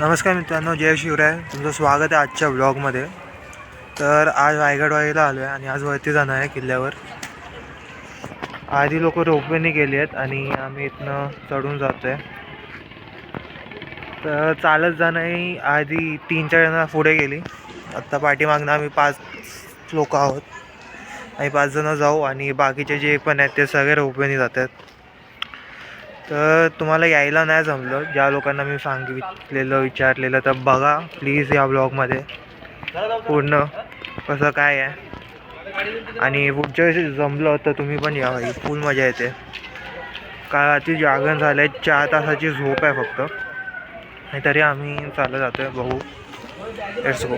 नमस्कार मित्रांनो, जय शिवराय. तुमचं स्वागत आहे आजच्या ब्लॉगमध्ये. तर आज रायगडवाडीला आलो आहे आणि आज वरती जाणार आहे किल्ल्यावर. आधी लोक रोपवेने गेली आहेत आणि आम्ही इथनं चढून जातो आहे. तर चालत जाणं आधी 3-4 जण पुढे गेली. आत्ता पाठीमागनं आम्ही 5 लोक आहोत आणि 5 जण जाऊ आणि बाकीचे जे पण आहेत ते सगळे रोपवेने जातात. तर तुम्हाला यायला नाही जमलं, ज्या लोकांना मी सांगितलेलं विचारलेलं, तर बघा प्लीज या ब्लॉगमध्ये पूर्ण कसं काय आहे. आणि पुढच्या वेळेस जमलं तर तुम्ही पण या, फुल मजा येते. काळाची जागरण झालं आहे, 4 तासाची झोप आहे फक्त, आणि तरी आम्ही चालत जातो आहे. बघू, लेट्स गो.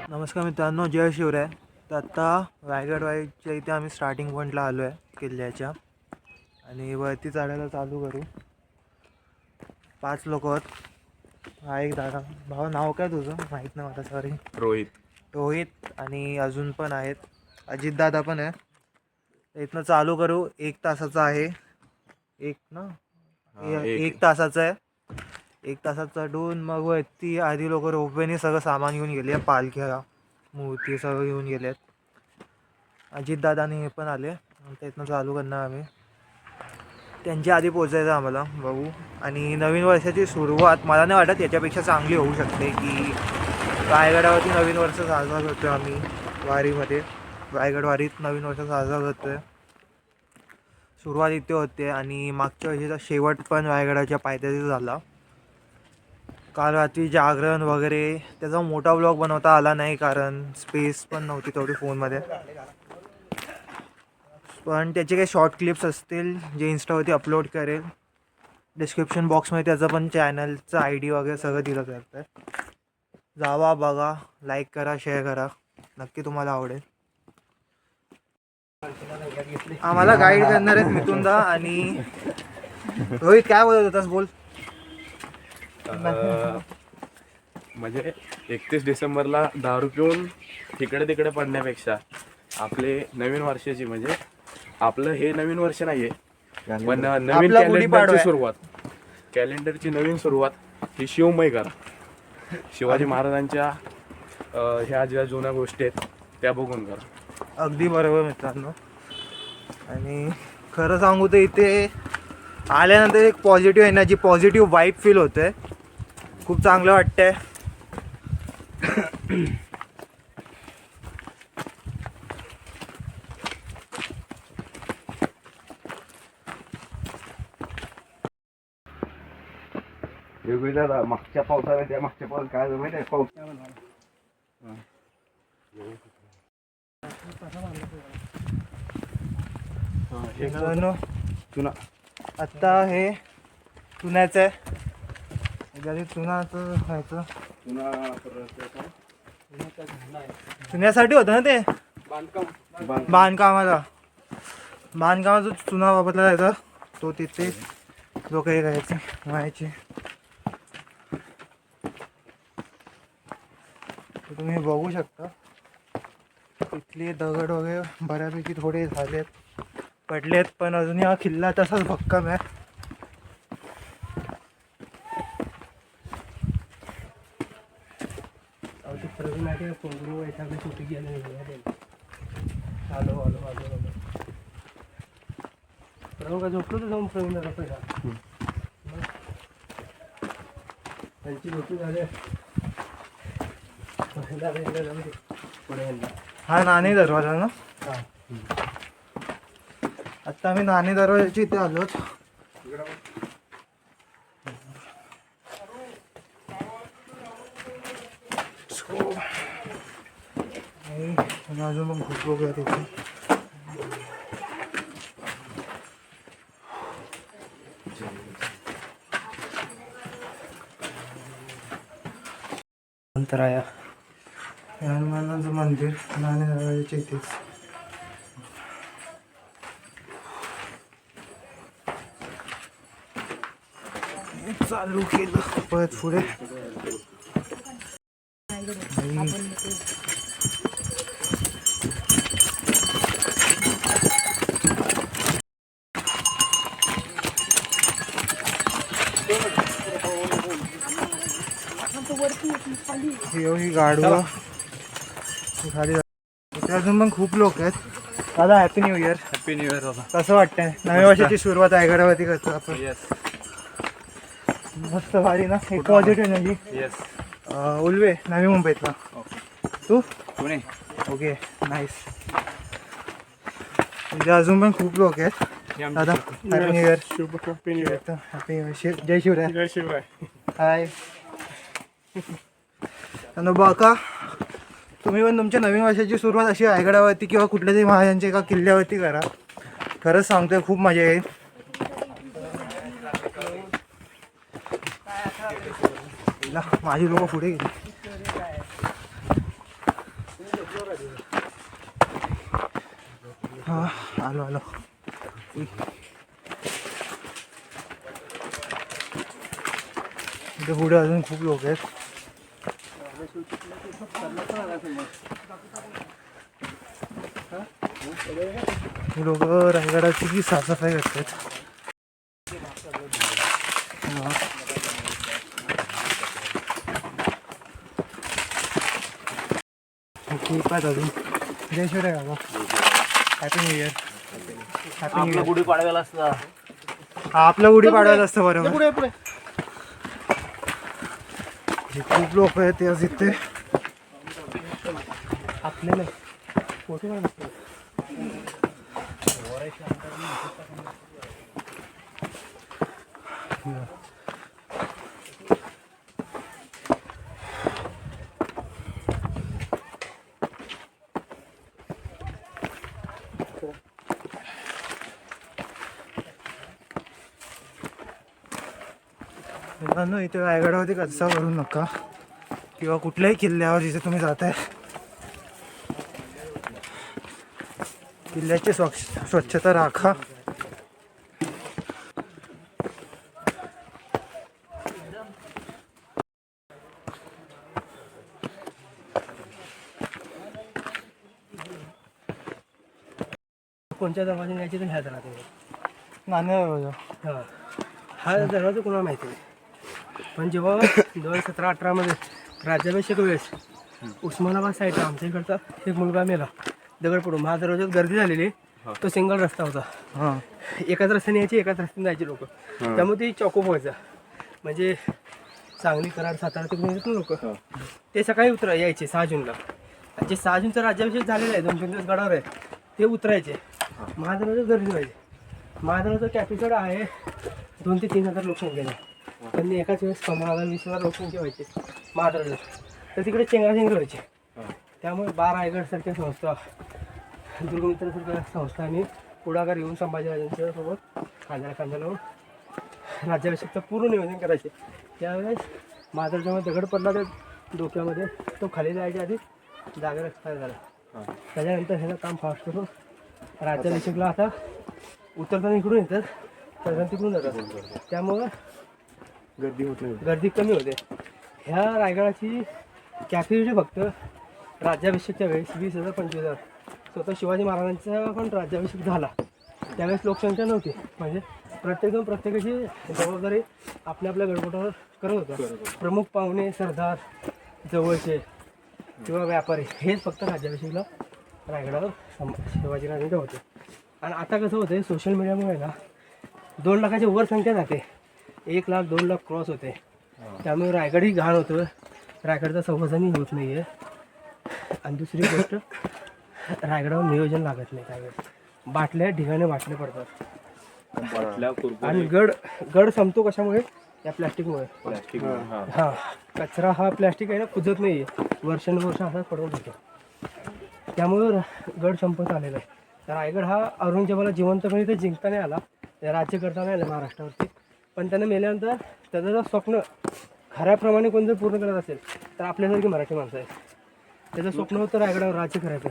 नमस्कार मित्रांनो, जय शिवराय. तर आत्ता रायगडवाडीच्या इथे आम्ही स्टार्टिंग पॉईंटला आलो आहे किल्ल्याच्या आणि वरती चढायला चालू करू. 5 लोक आहेत. हा एक दादा, भाऊ नाव काय तुझं? माहीत नाही मला, सॉरी. रोहित आणि अजून पण आहेत, अजितदादा पण आहे. इथनं चालू करू. 1 तासाचं आहे. एक तासाचं आहे. 1 तासात चढून मग वरती आधी लोक रोपवेने सगळं सामान घेऊन गेले, पालख्या मूर्ती सगळं घेऊन गेलेत. अजितदादाने हे पण आले. तर इथनं चालू करणार आम्ही. त्यांच्या आधी पोचायचं आम्हाला. बघू. आणि नवीन वर्षाची सुरुवात मला नाही वाटत याच्यापेक्षा चांगली होऊ शकते, की रायगडावरती नवीन वर्ष साजरा करतो आम्ही वारीमध्ये. रायगडवारीत नवीन वर्ष साजरा करतो आहे. सुरुवात इथे होते आणि मागच्या वर्षीचा शेवट पण रायगडाच्या पायथ्याशी झाला. काल रात्री जागरण वगैरे त्याचा मोठा ब्लॉग बनवता आला नाही, कारण स्पेस पण नव्हती तेवढी फोनमध्ये. पण त्याचे काही शॉर्ट क्लिप्स असतील जे इन्स्टावरती अपलोड करेल. डिस्क्रिप्शन बॉक्समध्ये त्याचं पण चॅनलचं ID वगैरे सगळं दिलं जातं. जावा, बघा, लाईक करा, शेअर करा, नक्की तुम्हाला आवडेल. आम्हाला गाईड करणार आहेत मिथुनदा आणि रोहित. काय बोलत होतास, बोल. म्हणजे 31 डिसेंबरला दारू पिऊन तिकडे तिकडे पडण्यापेक्षा आपले नवीन वर्षाची, म्हणजे आपलं हे नवीन वर्ष नाहीये पण नवीन कॅलेंडरची सुरुवात, कॅलेंडरची नवीन सुरुवात ही शिवमय करा. शिवाजी महाराजांच्या ह्या ज्या जुन्या गोष्टी आहेत त्या बघून करा. अगदी बरोबर मित्रांनो. आणि खरं सांगू तर इथे आल्यानंतर एक positive energy, positive vibe feel होते. खूप चांगलं वाटतंय. वेगवेगळ्या मागच्या पावसाला त्या मागच्या पाऊस काय माहिती आहे पाऊस. चुना आत्ता हे चुन्याचं आहे. चुनाचं व्हायचं, चुन्यासाठी होतं ना ते बांधकामाचा चुना वापरला जायचा. तो तिथे लोक हे करायचे, व्हायचे. तुम्ही बघू शकता इथले दगड वगैरे बऱ्यापैकी थोडे झालेत, पडलेत, पण अजूनही हा किल्ला तसाच भक्कम आहे. झोपलो तर जाऊन प्रवीण त्यांची झोपी झाली. हा नाणे दरवाजा ना. आता आम्ही नाणे दरवाजाच्या इथे आलोच. अजून पण खूप लोक आहेत इथे. अंतराया हनुमानाचं मंदिर नाणे दरवाजाच्या इथेच. चालू केलं परत पुढे. ही गाडवा खाली इथे अजून पण खूप लोक आहेत. दादा happy new year. Happy new year दादा. कसं वाटतंय नव्या वर्षाची सुरुवात रायगडावरती करतो आपण. येस मस्त भारी ना, एक पॉझिटिव्ह एनर्जी. येस. उल्वे नवी मुंबईतला. तू पुणे. Okay nice. म्हणजे अजून पण खूप लोक आहेत. दादा happy new year. Happy new year. Happy जय शिवराय. जय शिवराय. हाय. आणि बाका तुम्ही पण तुमच्या नवीन वर्षाची सुरुवात अशी रायगडावरती किंवा कुठल्या तरी महाराजांच्या एका किल्ल्यावरती करा. खरंच सांगतोय खूप मजा येईल. माझी लोक पुढे गेली. हा आलो आलो. इथे पुढे अजून खूप लोक आहेत. लोक रायगडाची की साफसफाई करतात. खूप आहेत अजून. जय शिवराय बाबा. Happy new year. Happy new year. गुढी पाडव्याला असता. हा आपलं गुढी पाडवायचं असतं बरोबर. खूप लोक आहेत ते इथे. आपल्याला फोटो काढ. मित्रांनो इथे रायगडावरती कचरा करू नका किंवा कुठल्याही किल्ल्यावर जिथे तुम्ही जाताय किल्ल्याची स्वच्छता राखा. कोणत्या दरवाजाने यायची तर ह्या दरवाजा. नाणे हां हा दरवाजा कोणाला माहिती नाही. पण जेव्हा 2017-18 राज्याभिषेक वेळेस उस्मानाबाद साईडला आमच्या इकडचा एक मुलगा मेला दगड पडून. महादरवाज्यात गर्दी झालेली. तो सिंगल रस्ता होता. हां एकाच रस्त्याने यायची एकाच रस्त्याने जायची लोक. त्यामुळे ती चॉकोप व्हायचा. म्हणजे सांगली कराड सातारा तिकडून येतात लोक. ते सकाळी यायचे 6 जूनला. जे 6 जूनचा राज्याभिषेक झालेला आहे 2-3 दिवस गडावर आहे ते उतरायचे. महादरवाज्यात गर्दी व्हायची. महादरवाजा कॅपिटल आहे 2,000 ते 3,000 लोकसंख्येने. त्यांनी एकाच वेळेस 15,000-20,000 लोकसंख्या व्हायची महादरवाज्यात. तर तिकडे चेंगराचेंगरी व्हायची. त्यामुळे रायगडसारख्या संस्था दुर्गमित्रसारख्या संस्थांनी पुढाकार घेऊन संभाजीराजांच्या सोबत खांद्याला खांदा लावून राज्याभिषेकचं पूर्ण नियोजन करायचे. त्यावेळेस महादरवाज्यामध्ये दगड पडला तर डोक्यामध्ये तो खाली जायच्या आधी जागेवर एक्सपायर झाला. त्याच्यानंतर ह्याचं काम फास्ट करून राज्याभिषेकला आता उतरताना इकडून येतात तर तिकडून जातात. त्यामुळं गर्दी होत नाही. गर्दी कमी होते. ह्या रायगडाची कॅपॅसिटी फक्त राज्याभिषेकच्या वेळेस 20,000-25,000. स्वतः शिवाजी महाराजांचा पण राज्याभिषेक झाला त्यावेळेस लोकसंख्या नव्हती. म्हणजे प्रत्येकजण प्रत्येकाची जबाबदारी आपल्या आपल्या गडबडावर करत होता. प्रमुख पाहुणे सरदार जवळचे किंवा व्यापारी हेच फक्त राज्याभिषेकला रायगडावर शिवाजीराजांचे होते. आणि आता कसं होतं सोशल मीडियामुळे ना 2 लाखाच्या वर संख्या जाते. 1 लाख 2 लाख क्रॉस होते. त्यामुळे रायगडही घाण होतं. रायगडचा संवर्धनही होत नाही आहे. आणि दुसरी गोष्ट रायगडावर नियोजन लागत नाही. त्यावेळेस बाटल्या ठिकाणी बाटल्या पडतात. आणि गड संपतो कशामुळे या प्लॅस्टिकमुळे. हां कचरा हा प्लॅस्टिक आहे ना कुजत नाही आहे. वर्षानुवर्ष असाच पडून होतो. त्यामुळं गड संपत आलेला आहे. रायगड हा औरंगजेबाला जिवंतपणे इथे जिंकता नाही आला. राज्य करता नाही आलं महाराष्ट्रावरती. पण त्यानं मेल्यानंतर त्याचं जर स्वप्न खऱ्याप्रमाणे कोण जर पूर्ण करत असेल तर आपल्यासारखी मराठी माणसं आहे. त्याचं स्वप्न होतं रायगडावर राज्य करायचं.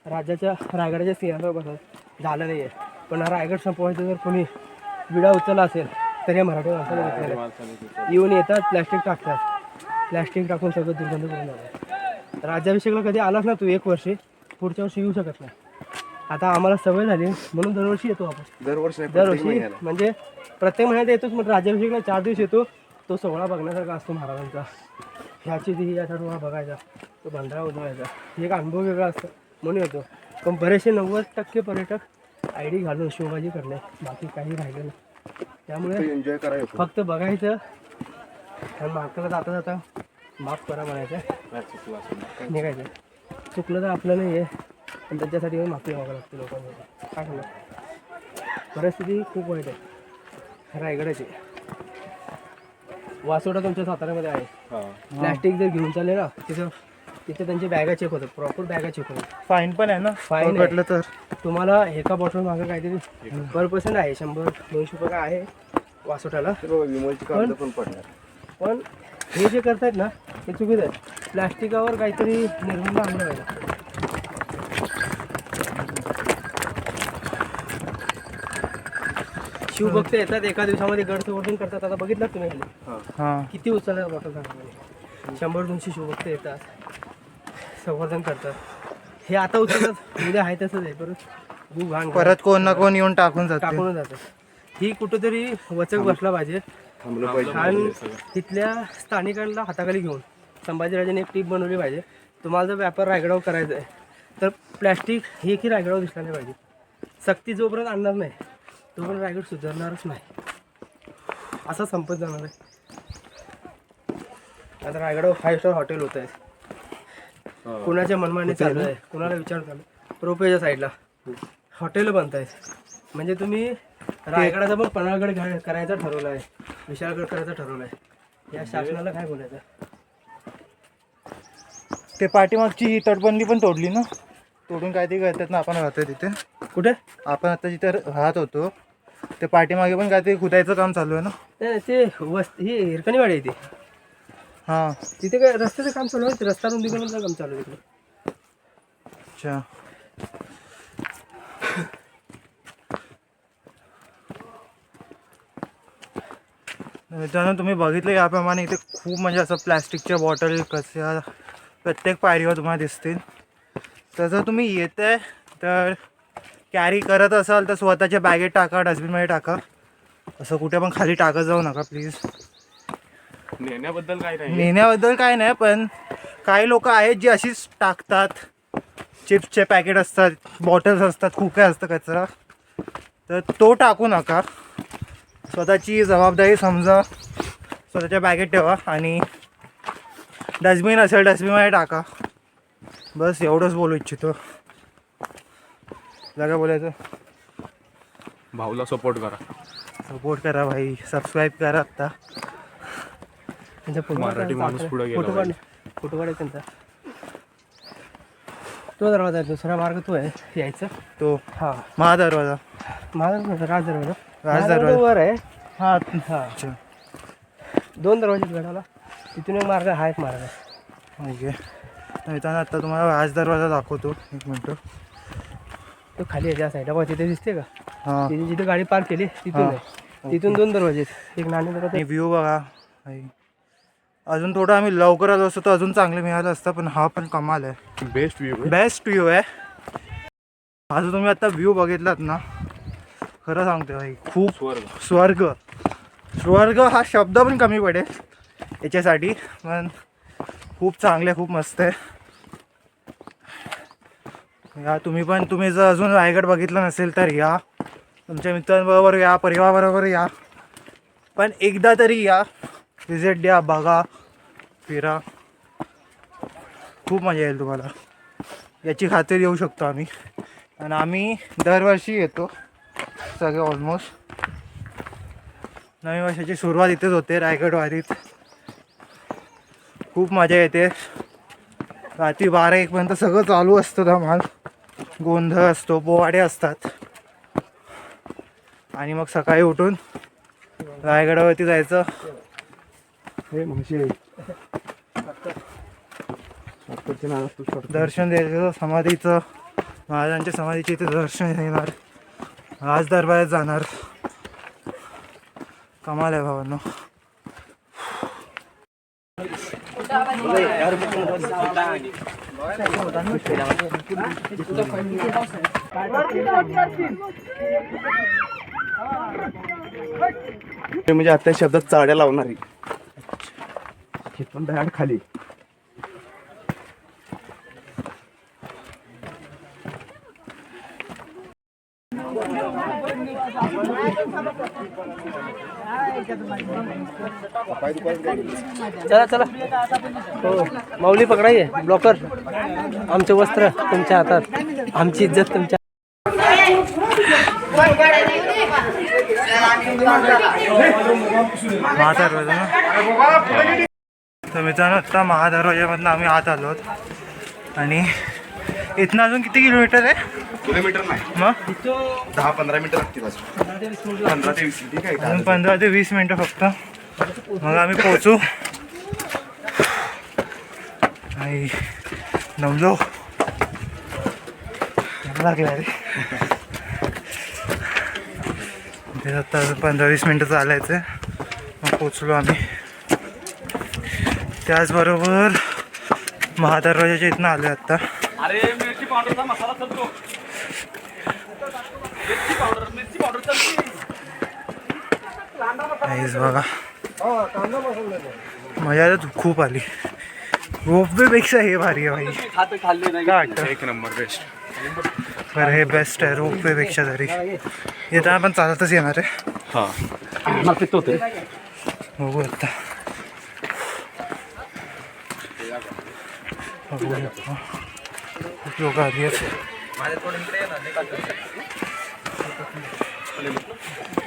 रायगडाच्या सिंहावर बसायचं झालं नाही आहे. पण हा रायगड संपवायचं जर कोणी विडा उचलला असेल तर या मराठी माणसाला घेतलेलं येऊन येतात प्लॅस्टिक टाकतात. प्लॅस्टिक टाकून सगळं दुर्गंध करून जातात. राज्याभिषेकला कधी आलाच ना तू 1 वर्षी पुढच्या वर्षी येऊ शकत नाही. आता आम्हाला सवय झाली म्हणून दरवर्षी येतो आपण. दरवर्षी म्हणजे प्रत्येक महिन्यात येतोच. मग राज्याभिषेकला 4 दिवस येतो. तो सोहळा बघण्यासारखा असतो महाराजांचा. ह्याची ती या सर्व बघायचा, तो भंडारा उजवायचा, हे एक अनुभव वेगळा असतो म्हणून येतो. पण बरेचसे 90% पर्यटक आय डी घालून शिवबाजी करणे, बाकी काही राहिलं नाही. त्यामुळे एन्जॉय करा फक्त बघायचं आणि मागच्याला जाता जाता माफ करा म्हणायचं, निघायचं. चुकलं तर आपलं नाही आहे, पण त्याच्यासाठी माफी मागावं लागते लोकांना. काय सांगा, परिस्थिती खूप वाईट आहे रायगडाची. वासोटा तुमच्या साताऱ्यामध्ये आहे. प्लॅस्टिक जर घेऊन चालले ना तिथे त्यांची बॅगा चेक होतात, प्रॉपर बॅगा चेक होतात. फाईन पण आहे ना, फाईन पकडलं तर तुम्हाला एका बॉटल मागे काहीतरी पर पर्सन आहे 100-200 रुपये आहे वासोटाला. विमलची कागद पण पडणार. पण हे जे करतायत ना हे चुकीचं आहे. प्लॅस्टिकावर काहीतरी निर्बंध आणला पाहिजे. शिवभक्त येतात एका दिवसामध्ये गड संवर्धन करतात. आता बघितलं तुम्ही हां किती उचलणार बॉटल सांगा, 100-200 शिवभक्त येतात, संवर्धन करतात. हे आता उचलतात, उद्या आहे तसंच आहे, परत घाण परत कोण ना कोण येऊन टाकून जाते. टाकून जातात. ही कुठंतरी वचक बसला पाहिजे. थांबलं पाहिजे. आणि तिथल्या स्थानिकांना हाताखाली घेऊन संभाजीराजांनी एक टीप बनवली पाहिजे. तुम्हाला जर व्यापार रायगडावर करायचा आहे तर प्लॅस्टिक हे की रायगडावर दिसला नाही पाहिजे. सक्ती जोपर्यंत आणणार नाही तोपर्यंत रायगड सुधारणारच नाही, असा संपत जाणार आहे. आता रायगडावर 5 स्टार हॉटेल होत आहे, कुणाच्या मनमाने चालू आहे, कुणाला विचार चालू आहे. रोपेच्या साईडला हॉटेल बनत आहेत. म्हणजे तुम्ही रायगडाचा पण पन्हाळगड करायचा ठरवलं आहे, विशाळगड करायचं ठरवलं आहे. या शासनाला काय बोलायचं. ते पाठीमागची तटबंदी पण तोडली ना, तोडून काय ते करतात ना. आपण राहतोय तिथे, कुठे आपण आता जिथे राहत होतो ते पाठीमागे पण काय ते खुदायचं काम चालू आहे ना. ते ही हिरकणीवाडी आहे ती, हां तिथे काय रस्त्याचं काम चालू आहे, रस्ता रुंदीकरणाचं काम चालू आहे तिकडे. अच्छा. मित्रांनो तुम्ही बघितलं याप्रमाणे इथे खूप म्हणजे असं प्लॅस्टिकच्या बॉटल कशा प्रत्येक पायरीवर तुम्हाला दिसतील. तर जर तुम्ही येताय तर कॅरी करत असाल तर स्वतःच्या बॅगेत टाका, डस्टबिनमध्ये टाका. असं कुठे पण खाली टाकत जाऊ नका प्लीज. नेण्याबद्दल काय नाही, नेण्याबद्दल काय नाही, पण काही लोक आहेत जी अशीच टाकतात. चिप्सचे पॅकेट असतात, बॉटल्स असतात, खूप काय असतं कचरा, तर तो टाकू नका. स्वतःची जबाबदारी समजा, स्वतःच्या बॅगेत ठेवा आणि डस्टबिन असेल डस्टबिनमध्ये टाका. बस एवढंच बोलू इच्छितो. तुला काय बोलायचं? भाऊला सपोर्ट करा, सपोर्ट करा भाई, सबस्क्राईब करा आत्ता. त्यांचा मराठी माणूस पुढे गेला पाहिजे. फोटो काढ त्यांचा. तो दरवाजा आहे, दुसरा मार्ग तो आहे यायचा. तो हां महादरवाजा, महाराज राज दरवाजा, राज दरवाजा वर आहे. हां हां अच्छा 2 दरवाजे गडाला, तिथून एक मार्ग हा एक मार्ग आहे. ओके. येताना आत्ता तुम्हाला राज दरवाजा दाखवतो, एक मिनटं. तो खाली आहे त्या साईडला बघा, तिथे दिसते का? हां तिथे जिथे गाडी पार्क केली तिथून आहे. तिथून 2 दरवाजे आहेत, एक नाणे दरवाजा. आणि व्ह्यू बघा भाई. अजून थोडं आम्ही लवकर आलो असतो तर अजून चांगलं मिळालं असतं, पण हा पण कमाल आहे, बेस्ट व्ह्यू. बेस्ट व्ह्यू आहे. हा जो तुम्ही आता व्ह्यू बघितलात ना, खरं सांगतो भाई, खूप स्वर्ग. स्वर्ग हा शब्द पण कमी पडेल याच्यासाठी, पण खूप चांगलं आहे, खूप मस्त आहे. या तुम्ही जर अजून रायगड बघितलं नसेल तर या, तुमच्या मित्रांबरोबर या, परिवाराबरोबर या, पण एकदा तरी या, विजिट द्या, बघा, फिरा, खूप मजा येईल तुम्हाला, याची खात्री देऊ शकतो आम्ही. आणि आम्ही दरवर्षी येतो सगळे ऑलमोस्ट. नवीन वर्षाची सुरुवात इथेच होते रायगडवाडीत. खूप मजा येते. रात्री 12-1 पर्यंत सगळं चालू असतं धमाल, गोंधळ असतो, पोवाडे असतात. आणि मग सकाळी उठून रायगडावरती जायचं, दर्शन द्यायचं समाधीचं, महाराजांच्या समाधीचे इथे दर्शन घेणार, राज दरबारात जाणार. कमाल आहे भावांनो. म्हणजे आता शब्दात चाड्या लावणारी, हे पण दयाड खाली चला चला हो माऊली पकडाय ब्लॉकर आमचे वस्त्र तुमच्या हातात आमची इज्जत तुमच्या महादरवाजा ना तर मित्रांनो आत्ता महादरवाज्यामधनं आम्ही आत आलो आणि इथनं अजून किती किलोमीटर आहे किलोमीटर नाही मग 10-15 मिनिटं लागतील अजून 15 ते 20 ठीक आहे अजून 15 ते 20 मिनटं फक्त मग आम्ही पोहोचू आई दमलो लागला रे ते आता अजून 15-20 मिनटं चालायचं मग पोचलो आम्ही त्याचबरोबर महादरवाजाच्या इथनं आलो आत्ता काहीच बघा मजा तर खूप आली रोपवेपेक्षा हे भारी आहे भाई काय वाटतं एक नंबर बेस्ट बरं हे बेस्ट आहे रोपवेपेक्षा तरी येताना पण चालतच येणार आहे हां होते बघू आता खूप लोक आली आहेत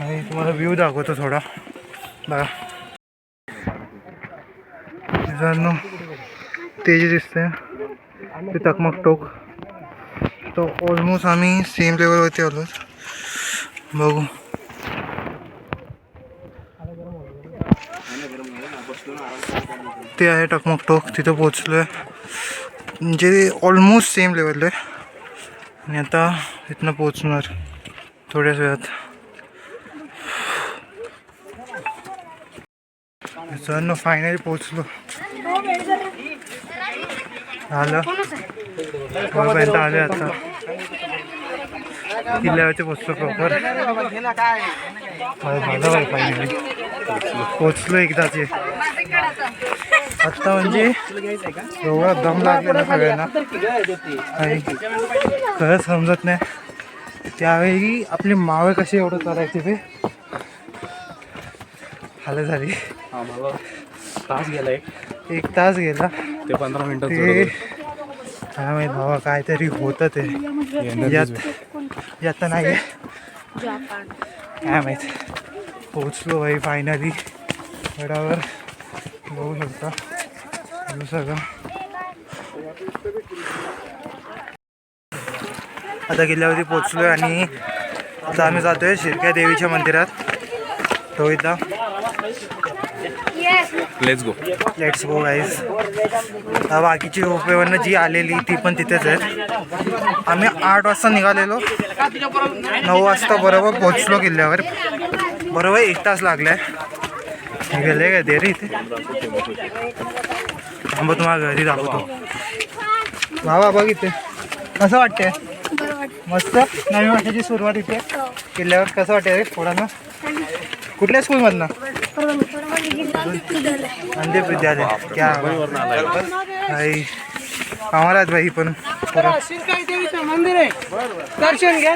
आणि तुम्हाला व्ह्यू दाखवतो थोडा बघा मित्रांनो ते जे दिसतंय ते टकमक टोक तो ऑलमोस्ट आम्ही सेम लेवलवरती आलो बघू ते आहे टकमक टोक तिथं पोचलो आहे म्हणजे ऑलमोस्ट सेम लेवल आहे आणि आता इथनं पोचणार थोड्याच वेळात मित्रांनो फायनली पोचलो आलं पर्यंत आले आता किल्ल्यावरती पोचलो प्रॉपर झालं बाई फायनली पोचलो एकदाच आत्ता म्हणजे एवढा दम लागला ना सगळ्यांना आणि खरंच समजत नाही त्यावेळी आपली मावे कशी एवढं करायची ते हाल झाली तास गेला एक तास गेला ते 15 मिनिटात ते काय माहीत भावा काहीतरी होतं ते यात नाही काय माहीत पोचलो भाई फायनली गडावर बघू शकता सगळं आता किल्ल्यावरती पोचलोय आणि आता आम्ही जातोय शिरक्या देवीच्या मंदिरात रोहितला लेट्स गो गाईज बाकीची रोपवेवरनं जी आलेली ती पण तिथेच आहे आम्ही 8 वाजता निघालेलो 9 वाजता बरोबर पोचलो किल्ल्यावर बरोबर 1 तास लागलाय गेले काय देरी इथे थांबा तुम्हाला घरी दाखवतो भावा बघ इथे कसं वाटतंय मस्त नवीन वर्षाची सुरुवात इथे किल्ल्यावर कसं वाटतंय रे पोरांना कुठल्या स्कूलमधनं अंधे विद्यालय क्या भाई आम्हाला भाई पण मंदिर आहे दर्शन घ्या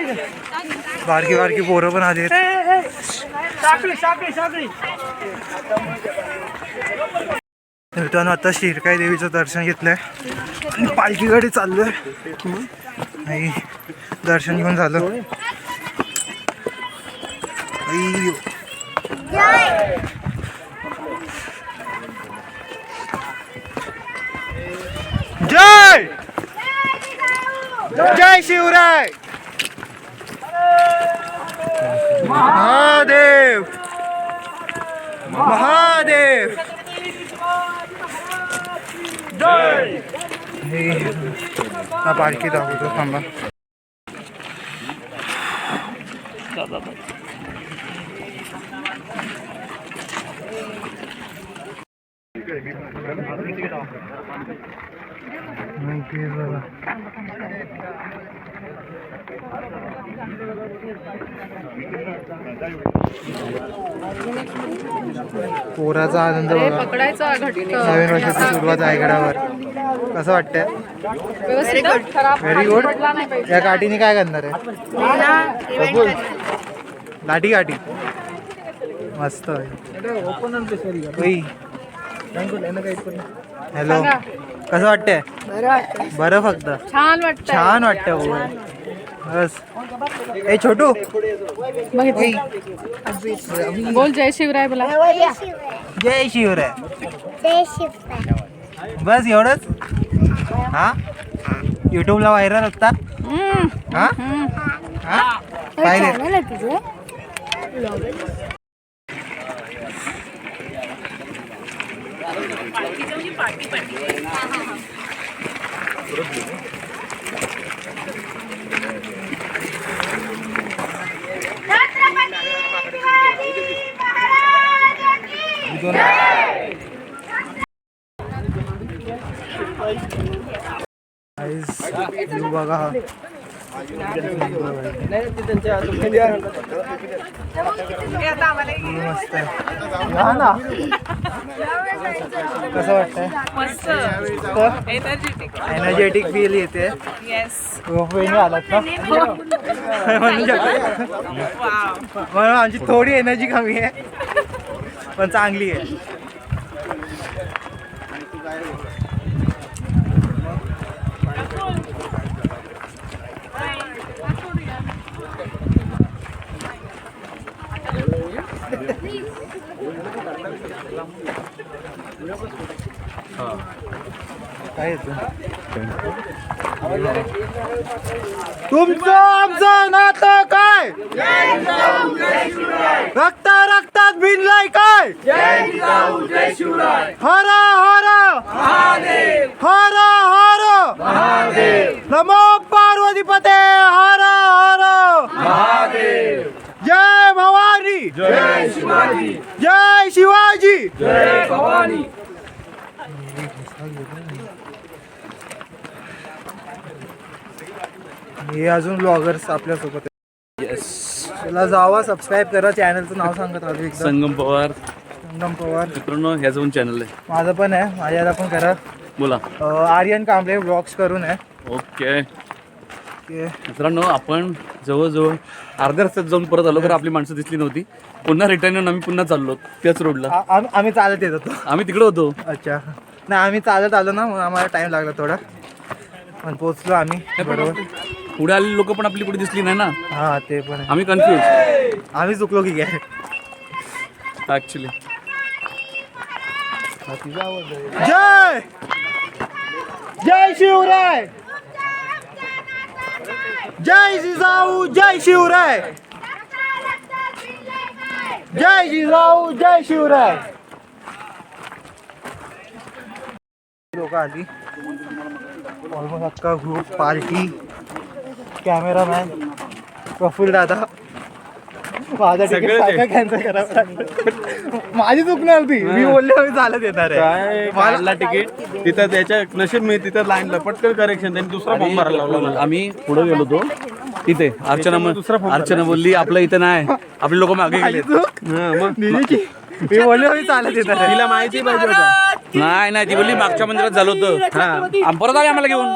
बारकी बारकी पोरं पण आली मित्रांनो आता शिरकाई देवीचं दर्शन घेतलंय आणि पालखी गाडी चाललोय आणि दर्शन घेऊन झालं जय जय शिवराय महादेव महादेव हा पालखी दाखवतो थांबा पोराचा आनंद बघा नवीन वर्षाची सुरुवात आहे गडावर कसं वाटतंय व्हेरी गुड या गाडीने काय करणार आहे लाठी गाठी मस्त हॅलो कसं वाटतंय बरं फक्त छान वाटत छान वाटतं हो. बस ए छोटू ओय. बोल जय शिवराय बोला जय शिवराय बस एवढंच हा युट्यूबला व्हायरल होता हा हा पाहिले व्ह्यू बघा मस्त आहे. हा ना कसं वाटतंय एनर्जेटिक फील येते रोपवेने आलात ना म्हणू शकतो म्हणून आमची थोडी एनर्जी कमी आहे पण चांगली आहे. काय तुमचं आमचं नातं काय रक्त रक्तात भिनलाय काय हर हर हर हर नमो पार्वतीपते हर हर जय भवानी जय शिवाजी हे अजून ब्लॉगर्स आपल्यासोबत आहेत. त्याला जावा सबस्क्राईब करा. चॅनलचं नाव सांगत राहतो एकदा संगम पवार. संगम पवार मित्रांनो ह्याचं पण चॅनल आहे. माझं पण आहे. माझ्याला पण करा. बोला. आर्यन कांबळे ब्लॉग्स करून आहे. ओके मित्रांनो आपण जवळजवळ अर्ध्या रस्त्यात जाऊन परत आलो तर आपली माणसं दिसली नव्हती. पुन्हा रिटर्न येऊन आम्ही पुन्हा चाललो त्याच रोडला. आम्ही चालत येत होतो. आम्ही तिकडे होतो. अच्छा नाही आम्ही चालत आलो ना म्हणून आम्हाला टाइम लागला थोडा पण पोचलो आम्ही बरोबर. पुढे आलेली लोक पण आपली पुढे दिसली नाही ना. हा ते पण आहे. आम्ही कन्फ्युज. आम्ही चुकलो की काय ऍक्च्युली. जय जय शिवराय जय जिजाऊ जय शिवराय जय जिजाऊ जय शिवराय. लोक आली ऑलमोस्ट अख्खा ग्रुप पार्टी कॅमेरामॅन प्रफुल्ल दादा. माझा तिकीट सारखं कॅन्सल करावं लागलं. माझी चूक नव्हती. मी बोलले मी चालत येणार आहे. मला तिकीट तिथं त्याच्या नशीब मी तिथं लाईनला पटकन करेक्शन त्यांनी दुसरा फॉर्म भरायला लावला. आम्ही पुढे गेलो होतो तिथे अर्चना बोलली आपलं इथं नाही आपले लोक मागे गेले. मी बोलले मी चालत येणार आहे. तिला माहिती पाहिजे होतं. नाही ती बोलली मागच्या मंदिरात झालं होतं. परत आले आम्हाला घेऊन.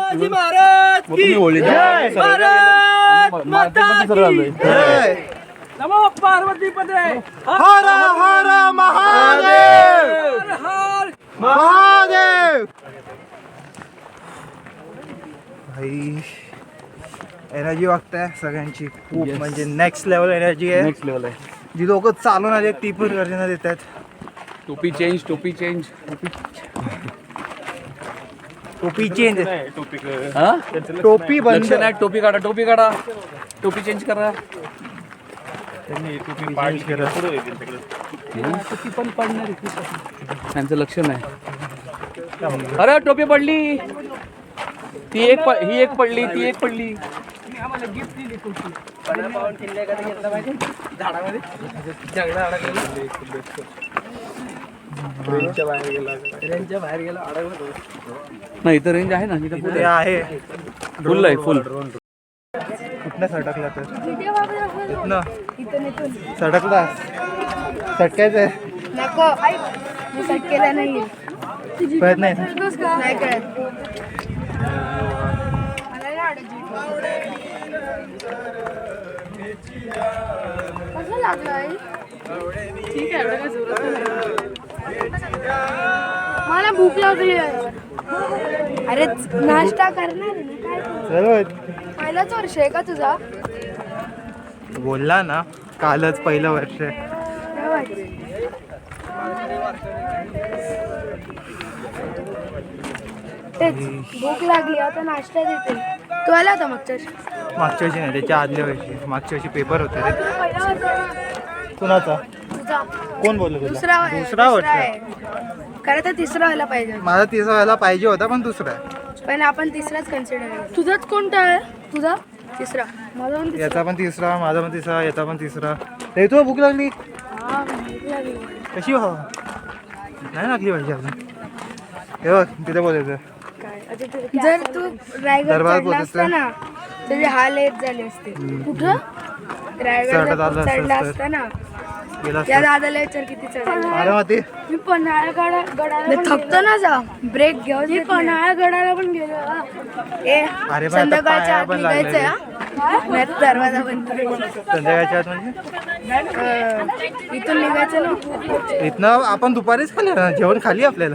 तुम्ही बोलले नमो पार्वतीपते हर हर महादेव महादेव. भाई एनर्जी वागताय सगळ्यांची खूप म्हणजे नेक्स्ट लेवल एनर्जी आहे. नेक्स्ट लेवल आहे. जी लोक चालून आले ती पण गर्जना देत आहेत. टोपी चेंज टोपी चेंज टोपी बंद नाही. टोपी काढा टोपी चेंज करा. त्यांचं लक्ष नाही. अरे टोपी पडली. ही एक पडली ती एक पडली. आम्हाला गिफ्ट दिली कुठली पावन किल्ले कधी घेतला पाहिजे झाडामध्ये जंगला रेंजच्या बाहेर गेला अडकला. नाही इथं रेंज आहे ना. इथं पुढे आहे फुल आहे फुल. कुठनं सटकला तर इथनं सटकला सटकायचंय नको मी सेट केलं नाही कळत नाही नाही कळत. मला नाही कसं लागलं आई? ठीक आहे, एवढं काय जोरात नाही. मला भूक लागली आहे. अरे नाश्ता करणार आहे ना, काय पहिलाच वर्ष आहे का तुझा? बोलला ना कालच पहिलं वर्ष आहे. तेच भूक लागली आता नाश्ता देते. तू आला होता मागच्या मागच्या वर्षी नाही, त्याच्या आदल्या वर्षी. मागच्या वर्षी पेपर होते रे. पहिला वर्ष कुणाचा? तुझा कोण बोललो तुला? दुसरा वर्ष आहे. खरं तर तिसरा व्हायला पाहिजे, माझा 30 व्हायला पाहिजे होता पण दुसरा आहे. पण आपण तिसराच कन्सिडर केला. तुझाच कोणता आहे? तुझा तिसरा. माझा पण तिसरा. याचा पण तिसरा, माझा पण तिसरा, याचा पण तिसरा. रे तू भूक लागली हा, भूक लागली. कशी व्हावं? नाही लागली पाहिजे अजून. हे बघ तिथे बोलायचं. जर तू रायगड दरबार चढला असता पोहोचला. ना तुझे हाल येत झाले असते. कुठं? चढत आलं रायगड चढला असतं. असता ना. गेला या असता. दादाला विचार किती चढायला. अरे मग ते मी पन्हाळा गडाला थकतो ना जा ब्रेक घेऊ. मी पन्हाळा गडाला पण गेलो. ए अरे पण आता संध्याकाळच्या पाया आत पण निघायचं लागलेले. नाही तर दरवाजा बंद करायचा. संध्याकाळच्या आत म्हणजे इथून निघायचं ना. इथनं आपण दुपारीच खाली ना, जेवण खाली आपल्याला.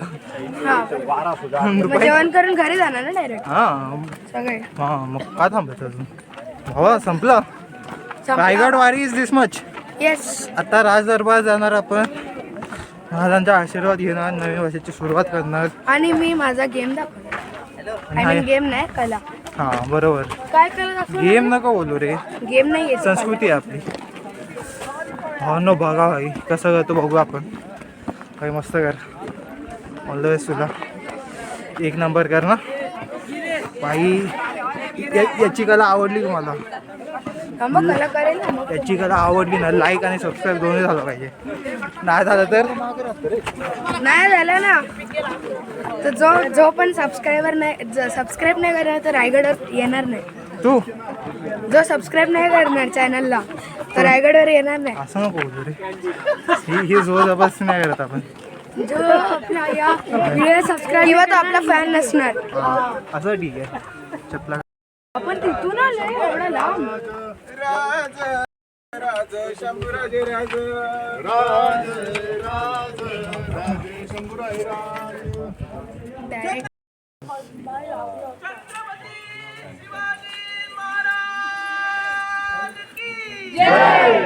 हा मग दुपारी जेवण करून घरी जाणार ना डायरेक्ट हा सगळे. हा मग का थांबायचं अजून? भावा संपलं. रायगड वारी इज दिस मच. येस. आता राज दरबार जाणार आपण. महाराजांचा आशीर्वाद घेणार, नवीन वर्षाची सुरुवात करणार. आणि मी माझा गेम दाखवला. आय मीन गेम नाही कला. हा बरोबर. काय कला दाखवला? गेम नका बोलू रे, गेम नाही येत. संस्कृती आहे आपली. हा न बघा भाई कसं करतो बघू आपण. काही मस्त कर. ऑल द बेस्ट तुला. एक नंबर कर ना भाई. याची कला आवडली तुम्हाला? मग कला करेल ना मग. याची कला आवडली ना, लाईक आणि सबस्क्राईब दोन्ही झालं पाहिजे. नाही झालं तर नाही झालं ना तर जो पण सबस्क्राईब नाही करणार तर रायगडवर येणार नाही. तू जो सबस्क्राईब नाही करणार चॅनलला तर रायगडवर येणार नाही. असं नको बोलू रे. ही जोर जबरदस्ती नाही करत आपण. जो आपला या व्हिडिओ सबस्क्राईब किंवा तो आपला फॅन नसणार. असं ठीक आहे. चपला आपण तिथून आलोय एवढा लांब. Direct.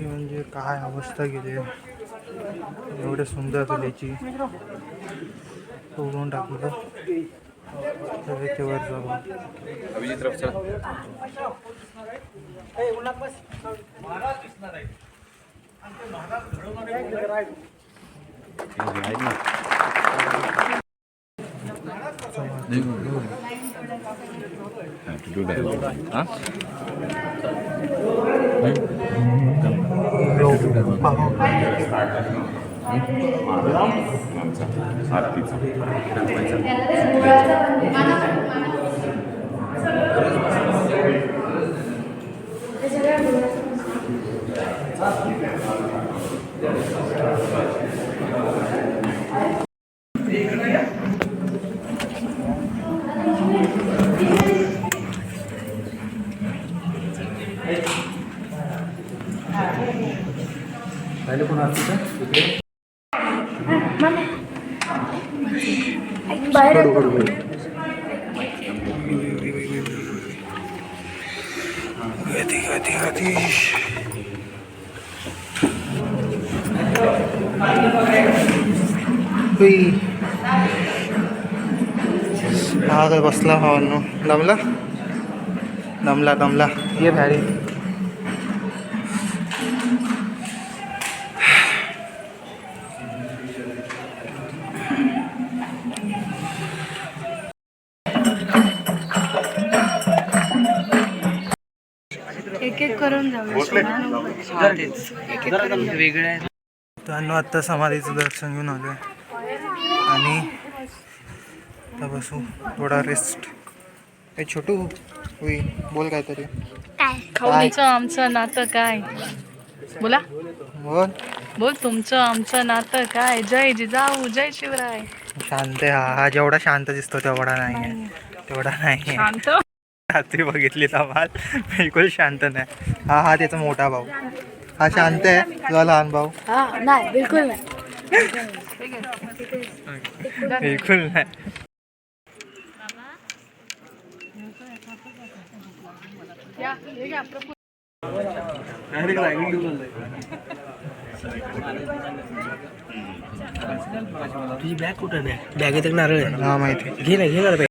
म्हणजे काय अवस्था गेली. एवढे सुंदर तुल्याची तोडून टाकलं. वर जाऊ. अभिजित रफ चला. बाहेर हा बसला भावांनो. दमला दमला दमला. ये भारी. एक एक करून जाऊया. त्यांना आत्ता समाधीचं दर्शन घेऊन आलो आहे आणि आता बसू थोडा रेस्ट. ए छोटू होई बोल काहीतरी. काय काय आमचं नातं काय बोला बोल. बोल तुमचं आमचं नातं काय. जय जिजाऊ जय शिवराय. शांत आहे हा जेवढा शांत दिसतो तेवढा नाही आहे. तेवढा नाही शांत. रात्री बघितली धमाल बिलकुल शांत नाही. हा त्याचा मोठा भाऊ. हा शांत आहे. तुझा लहान भाऊ नाही बिलकुल नाही. बिलकुल नाही. तुझी बॅग कुठं नाही. बॅगेत एक नारळ आहे. हा माहिती. घे ना घे ना बॅग.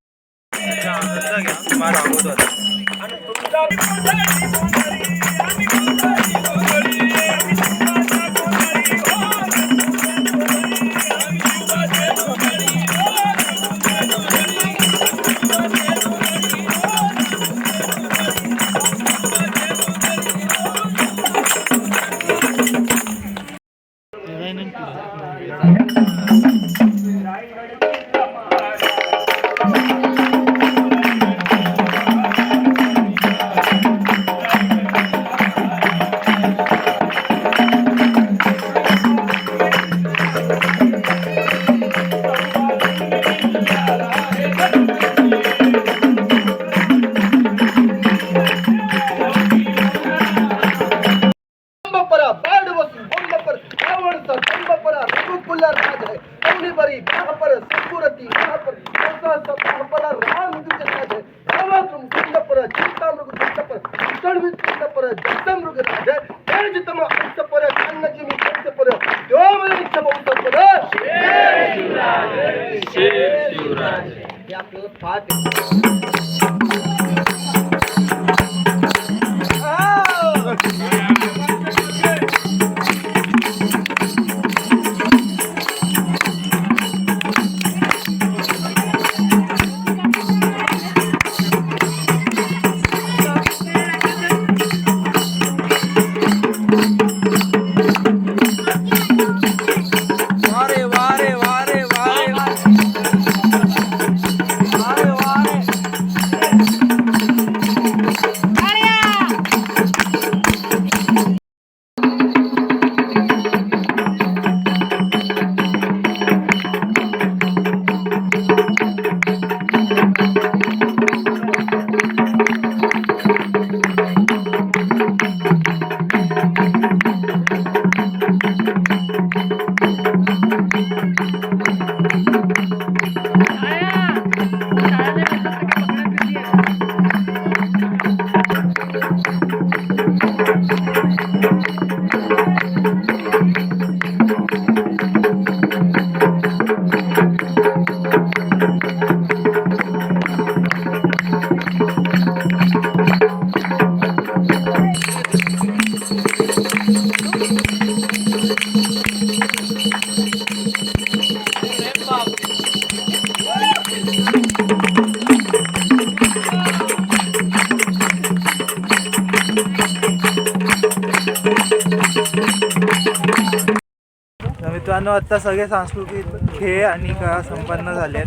मित्रांनो आता सगळे सांस्कृतिक खेळ आणि कला संपन्न झाले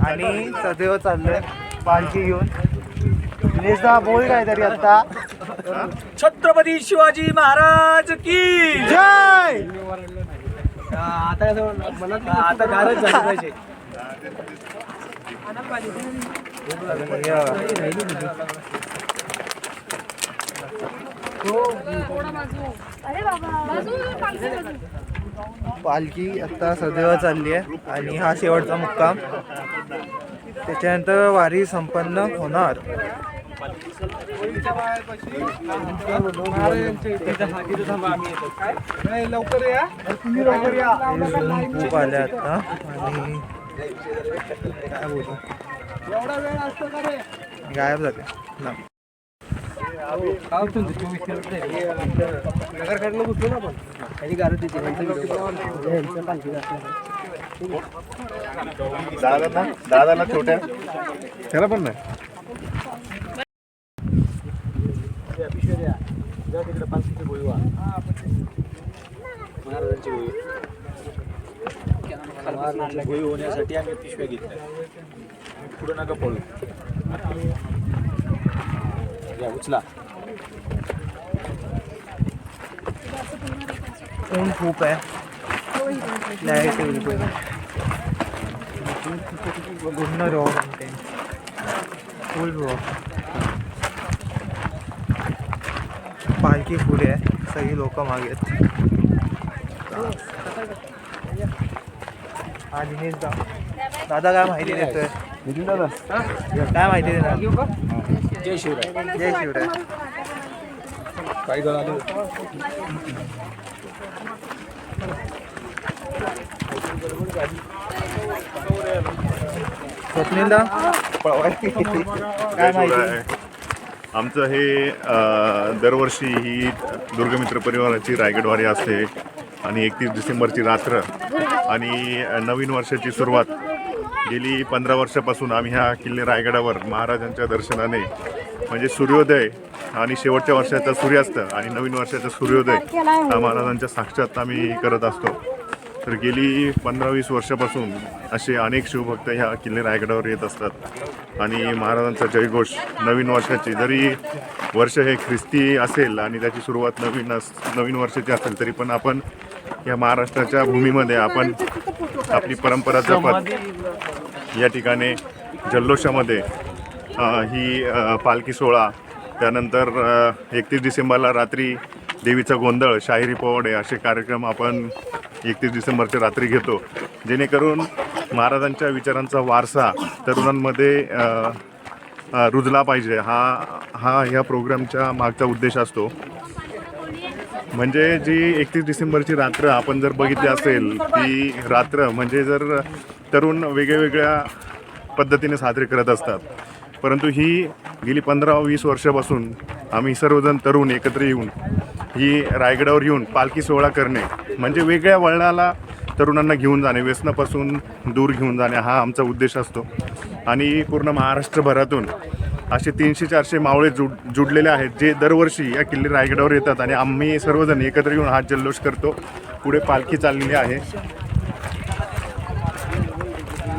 आणि सदैव चाललोय पालखी घेऊन. दिनेशदा बोल काहीतरी आता. छत्रपती शिवाजी महाराज की जय. आता मनात आता गारच झाली पाहिजे. पालखी आता सदैव चालली आहे आणि हा शेवटचा मुक्काम. त्याच्यानंतर वारी संपन्न होणार. लवकर या. खूप आले आता आणि काय बोलतो एवढा वेळ असतो का रे. गायब झाले ना. नगरकडनं कुठलो ना आपण आणि गारच येते. दादाला छोट्या त्याला पण नाही. तिकडे पाचशे गोळी वा. महाराजांची गोळी होण्यासाठी आम्ही पिशव्या घेतल्या. पुढे नका पळू. उचला. ऊन खूप आहे. लाईट पूर्ण रॉ कंटेंट फुल रॉ. पालखी पुढे आहे, सगळी लोक मागे आहेत. हा दिनेश दादा काय माहिती देतोय? काय माहिती देणार? जय शिवराय. जय शिवराय. काही जण आले. स्वप्नीलदा काय माहिती? आमचं हे दरवर्षी ही दुर्गमित्र परिवाराची रायगडवारी असते आणि 31 डिसेंबरची रात्र आणि नवीन वर्षाची सुरुवात. गेली 15 वर्षापासून आम्ही ह्या किल्ले रायगडावर महाराजांच्या दर्शनाने म्हणजे सूर्योदय आणि शेवटच्या वर्षाचा सूर्यास्त आणि नवीन वर्षाचा सूर्योदय हा महाराजांच्या साक्षात आम्ही करत असतो. तर गेली 15-20 वर्षापासून असे अनेक शिवभक्त ह्या किल्ले रायगडावर येत असतात आणि महाराजांचा जयघोष नवीन वर्षाची, जरी वर्ष हे ख्रिस्ती असेल आणि त्याची सुरुवात नवीन वर्षाची असेल तरी पण आपण या महाराष्ट्राच्या भूमीमध्ये आपण आपली परंपरा जपत या ठिकाणी जल्लोषामध्ये ही पालखी सोहळा, त्यानंतर 31 डिसेंबरला रात्री देवीचा गोंधळ, शाहिरी पोवाडे असे कार्यक्रम आपण 31 डिसेंबरच्या रात्री घेतो, जेणेकरून महाराजांच्या विचारांचा वारसा तरुणांमध्ये रुजला पाहिजे. हा ह्या प्रोग्रामच्या मागचा उद्देश असतो. म्हणजे जी 31 डिसेंबरची रात्र आपण जर बघितली असेल, ती रात्र म्हणजे जर तरुण वेगवेगळ्या पद्धतीने साजरे करत असतात, परंतु ही गेली 15-20 वर्षापासून आम्ही सर्वजण तरुण एकत्र येऊन ही रायगडावर येऊन पालखी सोहळा करणे म्हणजे वेगळ्या वळणाला तरुणांना घेऊन जाणे, व्यसनापासून दूर घेऊन जाणे हा आमचा उद्देश असतो. आणि पूर्ण महाराष्ट्रभरातून असे 300-400 मावळे जुडलेले आहेत, जे दरवर्षी या किल्ले रायगडावर येतात आणि आम्ही सर्वजण एकत्र येऊन हा जल्लोष करतो. पुढे पालखी चाललेली आहे.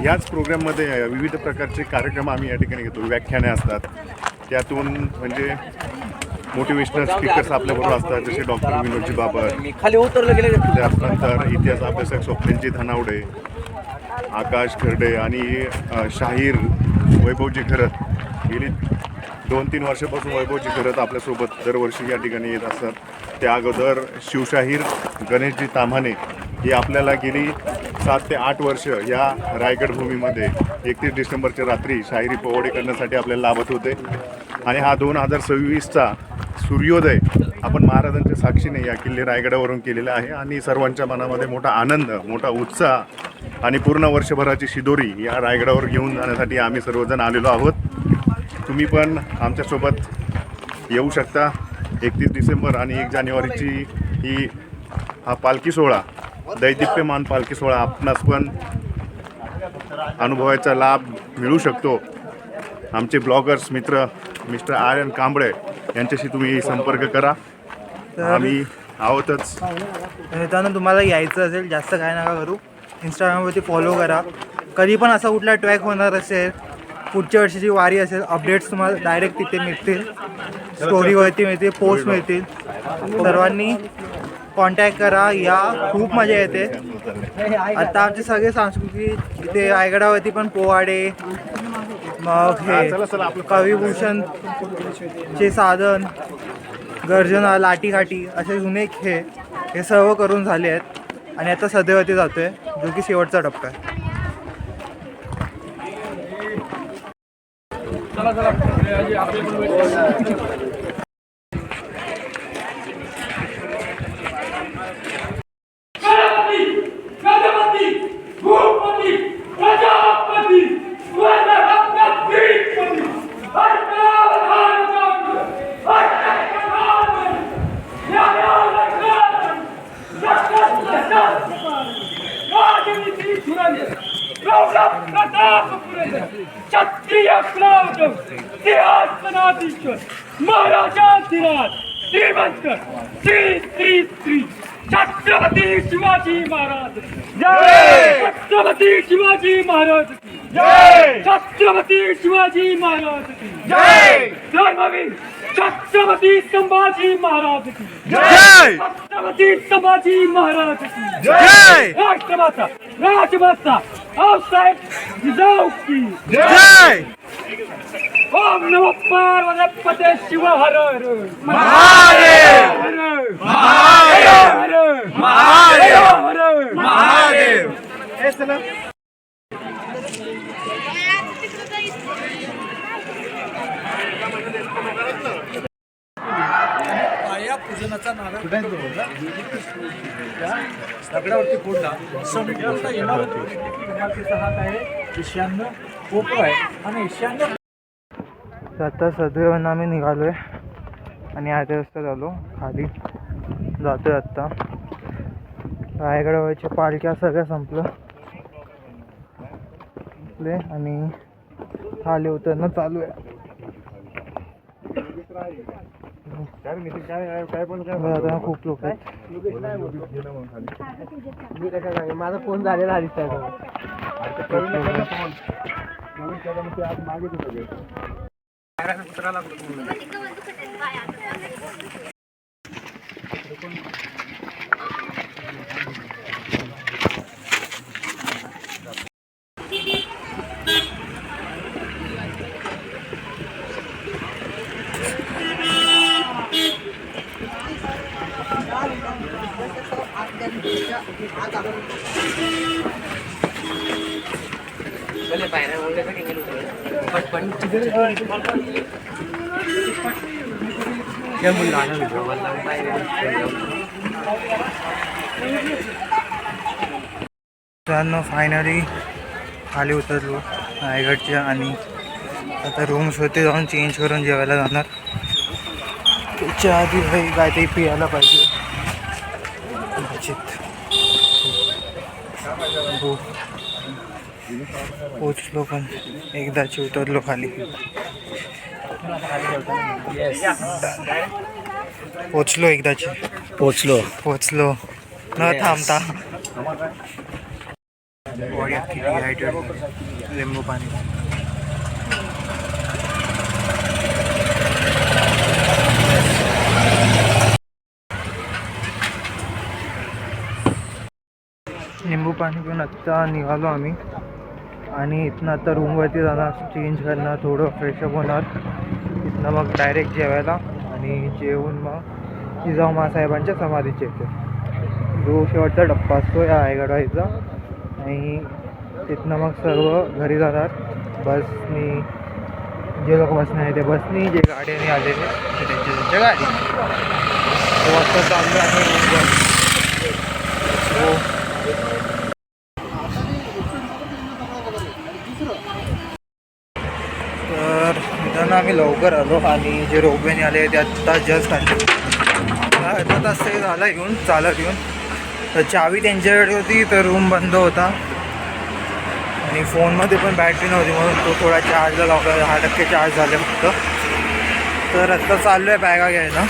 याच प्रोग्राममध्ये विविध प्रकारचे कार्यक्रम आम्ही या ठिकाणी घेतो. व्याख्याने असतात, त्यातून म्हणजे मोटिवेशनल स्पीकर्स आपल्याबरोबर असतात, जसे डॉक्टर विनोदजी बाबर, त्यानंतर इतिहास अभ्यासक स्वप्नीलजी धनावडे, आकाश खर्डे आणि शाहीर वैभवजी खरत. गेली 2-3 वर्षापासून वैभवजी खरत आपल्यासोबत दरवर्षी या ठिकाणी येत असतात. त्या अगोदर शिवशाहीर गणेशजी ताम्हाणे ही आपल्याला गेली 7 ते 8 वर्ष या रायगड भूमीमध्ये 31 डिसेंबरच्या रात्री शाहिरी पोवाडे करण्यासाठी आपल्याला लाभत होते. आणि हा 2026चा सूर्योदय आपण महाराजांच्या साक्षीने या किल्ले रायगडावरून केलेला आहे आणि सर्वांच्या मनामध्ये मोठा आनंद, मोठा उत्साह आणि पूर्ण वर्षभराची शिदोरी या रायगडावर घेऊन जाण्यासाठी आम्ही सर्वजण आलेलो आहोत. तुम्ही पण आमच्यासोबत येऊ शकता. 31 डिसेंबर आणि 1 जानेवारीची हा पालखी सोहळा, दैदिप्यमान पालखी सोहळा आपणास पण अनुभवायचा लाभ मिळू शकतो. आमचे ब्लॉगर्स मित्र मिस्टर आर्यन कांबळे यांच्याशी तुम्ही संपर्क करा. आम्ही आहोतच. मित्रांनो, तुम्हाला यायचं असेल, जास्त काय नका करू, इंस्टाग्रामवरती फॉलो करा. कधी पण असा कुठला ट्रॅक होणार असेल, पुढच्या वर्षीची वारी असेल, अपडेट्स तुम्हाला डायरेक्ट तिथे मिळतील, स्टोरीवरती मिळतील, पोस्ट मिळतील. सर्वांनी कॉन्टॅक्ट करा, या, खूप मजा येते. आता आमचे सगळे सांस्कृतिक इथे रायगडावरती पण पोवाडे, मग हे कविभूषण चे साधन, गर्जना, लाठीकाठी असे जुने खेळ हे सर्व करून झाले आहेत आणि आता सध्यावरती जातो आहे, जो की शेवटचा टप्पा आहे. क्षत्रिय सिंहासनाधीश्वर महाराजाधिराज श्रीमंत श्री छत्रपती शिवाजी महाराज. जय छत्रपती शिवाजी महाराज. जय छत्रपती शिवाजी महाराज की जय धर्मवीर छत्रपती संभाजी महाराज की जय छत्रपती संभाजी महाराज की जय राष्ट्रमाता राजमाता आऊसाहेब जिजाऊ की जय ओम नमः पार्वती शिव हर हर महादेव हर महादेव हर महादेव दगडावरती फोडला संपूर्ण इमारतीचा हात आहे ईशान्य कोपरा आहे आणि ईशान्य तर आता सदैवन आम्ही निघालोय आणि आधी रस्त्यात आलो खाली जातोय आत्ता. रायगडावरच्या पालख्या सगळ्या संपलं आणि खाली उतरणं चालू आहे. आता खूप लोक आहेत. माझा फोन झालेला आधीच आहे. फायनली खाली उतरलो रायगडच्या आणि आता रूम्स होते जाऊन चेंज करून जेवायला जाणार. त्याच्या आधी काही काहीतरी पियायला पाहिजे. पोचलो पण एकदाची उतरलो खाली. पोचलो एकदाची पोचलो न थांबता. बॉडी अख्खी डिहायड्रेट, लिंबू पाणी. लिंबू पाणी पिऊन आत्ता निघालो आम्ही आणि इथनं आता रूमवरती जाणार, चेंज करणार, थोडं फ्रेशअप होणार. इथनं मग डायरेक्ट जेवायला आणि जेवून मग जिजाऊ माँसाहेबांच्या समाधीचे येते. जो शेवटचा टप्पा असतो या रायगडाचा आणि तिथनं मग सर्व घरी जाणार बसनी. जे लोक बसने आहे ते बसनी, जे गाड्याने आलेले ते त्यांच्या गाडी. तो वाजता चाललो आहे तर मित्रांनो आम्ही लवकर आलो आणि जे रोपवेने आले ते आत्ता जस्ट आले. अर्धा तास तरी झाला येऊन, चालत येऊन. तर चावी त्यांच्याकडे होती तर रूम बंद होता आणि फोनमध्ये पण बॅटरी नव्हती म्हणून तो थोडा चार्जला लावला. 10% चार्ज झाले फक्त. तर आत्ता चाललो आहे बॅगा घ्यायला.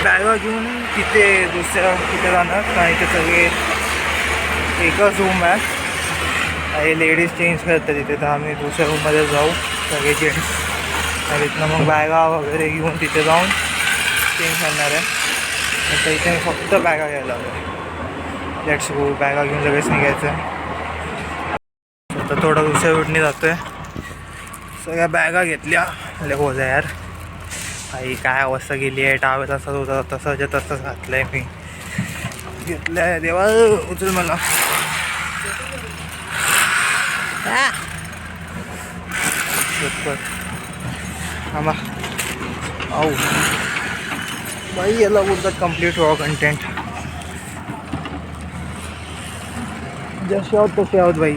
बॅगा घेऊन तिथे दुसऱ्या तिथे जाणार कारण इथे सगळे एकच रूम आहे. लेडीज चेंज करतात तिथे, तर आम्ही दुसऱ्या रूममध्ये जाऊ सगळे जेंट्स. तर इथनं मग बॅगा वगैरे घेऊन तिथे जाऊन चेंज करणार आहे. तर इथे फक्त बॅगा घ्यायला हवं. Let's go. बॅगा घेऊन लगेच निघायचं आहे. तर थोडं दुसऱ्या रूटने जातो आहे. सगळ्या बॅगा घेतल्या. हो जा यार, आई काय अवस्था गेली आहे. टावे तसाच होता, तसाच्या तसंच घातलं आहे मी. घेतलं आहे देवा, उचल मला. आम्हा आऊ बाई, याला बोलतात कम्प्लीट रॉ कंटेंट. जसे आहोत तसे आहोत बाई,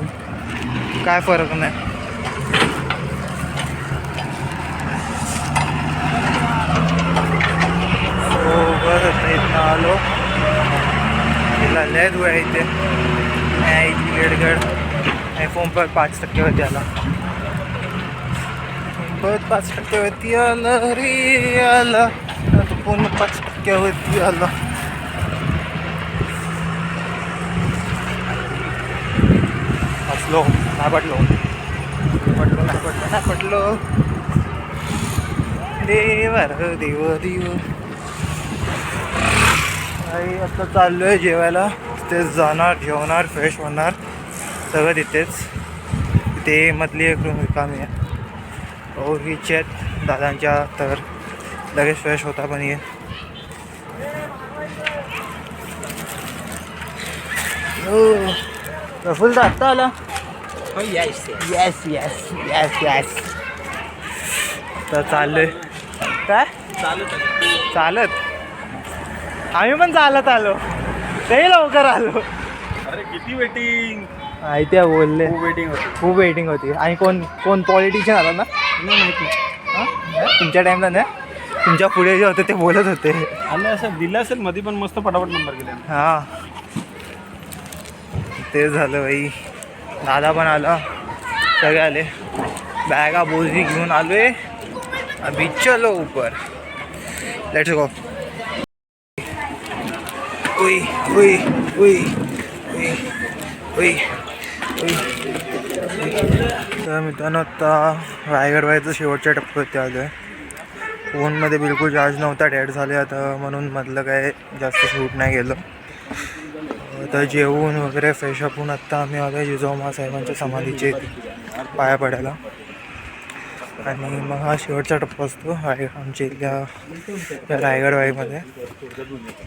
काय फरक नाही. बस आता इथनं आलो. तिला लय धुवा इथे गेडगड आणि फोन पर 5% वरती आला. परत 5% वरती आलं रे आला. फोन 5% वरती आला. असलो नाही पटलो नाही पटलो देवर देव देव. आई आता चाललो आहे जेवायला. तेच जाणार जेवणार फ्रेश होणार सगळं तिथेच. ते मधली एक रूम रिकामी आहे. हो हिचे आहेत दादांच्या, तर लगेच फ्रेश होता पण ये. प्रफुल्ल आत्ता आला. Yes yes yes yes yes. तर चाललोय काय चालत. आम्ही पण चालत आलो, तेही लवकर आलो. अरे किती वेटिंग. माहिती आहे बोलले, खूप वेटिंग होती. आणि कोण कोण पॉलिटिशियन आला ना हां तुमच्या टाईमला ना, तुमच्या पुढे जे होते ते बोलत होते. आम्ही असं दिलं असेल मध्ये पण मस्त पटापट नंबर गेले. हां तेच झालं बाई. दादा पण आला, सगळे आले. बॅगा बोझी घेऊन आलोय. अभी चलो ऊपर, लेट्स गो. उई उई उई उई उई उई. तर मित्रांनो आता रायगड व्हायचं शेवटच्या टप्प्यावरती आलो आहे. फोनमध्ये बिलकुल चार्ज नव्हता, डेड झाले आता, म्हणून मधलं काय जास्त शूट नाही गेलं. तर जेवून वगैरे फ्रेशअप होऊन आत्ता आम्ही आलो आहे जिजाऊ साहेबांच्या समाधीचे पाया पडायला. आणि मग हा शेवटचा टप्पा असतो आमच्या इथल्या रायगडवाईमध्ये.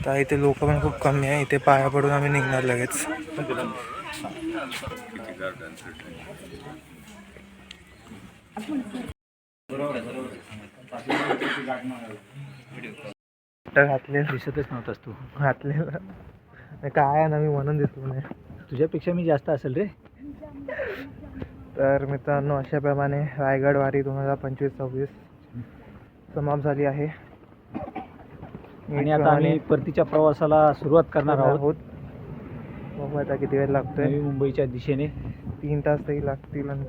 तर इथे लोक पण खूप कमी आहे. इथे पाया पडून आम्ही निघणार लगेच. घातले दिसतच नव्हतास तू. घातलेलं काय आहे ना, मी म्हणून दिसलो नाही. तुझ्यापेक्षा मी जास्त असेल रे. तर मित्रांनो अशाप्रमाणे रायगड वारी 2025-26 समाप्त झाली आहे. आणि आता आम्ही परतीच्या प्रवासाला सुरुवात करणार आहोत. बघू आता किती वेळ लागतोय. नवी मुंबईच्या दिशेने 3 तास तरी लागतील. आणि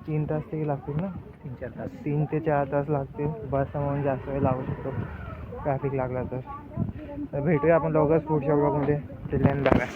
3 तास तरी लागतील ना, 3-4 तास. 3 ते 4 तास लागतील. बस म्हणून जास्त वेळ लागू शकतो ट्रॅफिक लागला तर. भेटूया आपण लवकरच पुढच्या ब्लॉगमध्ये. Children bye.